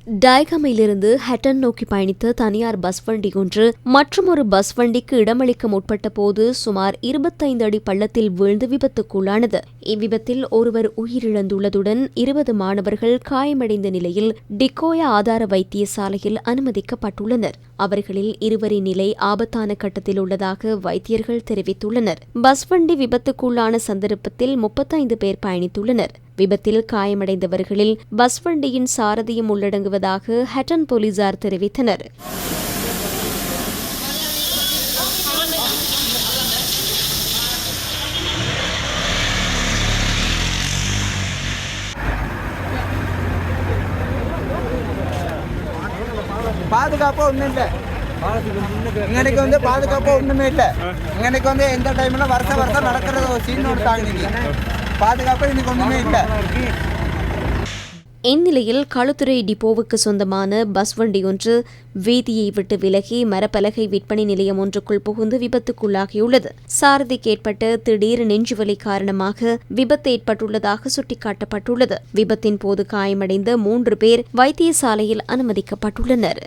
டயகமையிலிருந்து ஹட்டன் நோக்கி பயணித்த தனியார் பஸ் வண்டி ஒன்று மற்றொரு பஸ் வண்டிக்கு இடமளிக்க முற்பட்ட போது சுமார் 25 அடி பள்ளத்தில் வீழ்ந்து விபத்துக்குள்ளானது. இவ்விபத்தில் ஒருவர் உயிரிழந்துள்ளதுடன் 20 மாணவர்கள் காயமடைந்த நிலையில் டிக்கோயா ஆதார வைத்தியசாலையில் அனுமதிக்கப்பட்டுள்ளனர். அவர்களில் 2 நிலை ஆபத்தான கட்டத்தில் உள்ளதாக வைத்தியர்கள் தெரிவித்துள்ளனர். பஸ் வண்டி விபத்துக்குள்ளான சந்தர்ப்பத்தில் 35 பேர் பயணித்துள்ளனர். விபத்தில் காயமடைந்தவர்களில் பஸ் வண்டியின் சாரதியும் உள்ளடங்குவதாக ஹட்டன் போலீசார் தெரிவித்தனர். பாதுகாப்பா ஒன்றும் இல்லை. இங்கனைக்கு பாதுகாப்பா ஒன்றுமே இல்லை. இங்கனைக்கு எந்த டைம்ல வருஷம் நடக்கிறது ஒரு சீன் கொடுத்தாங்க. பாதுகாப்பா இன்னைக்கு ஒன்றுமே இல்லை. இந்நிலையில் களுத்துறை டிப்போவுக்கு சொந்தமான பஸ் வண்டி ஒன்று வீதியை விட்டு விலகி மரப்பலகை விற்பனை நிலையம் ஒன்றுக்குள் புகுந்து விபத்துக்குள்ளாகியுள்ளது. சாரதிக்கு ஏற்பட்ட திடீர் நெஞ்சுவலி காரணமாக விபத்து ஏற்பட்டுள்ளதாக சுட்டிக்காட்டப்பட்டுள்ளது. விபத்தின் போது காயமடைந்த 3 பேர் வைத்தியசாலையில் அனுமதிக்கப்பட்டுள்ளனர்.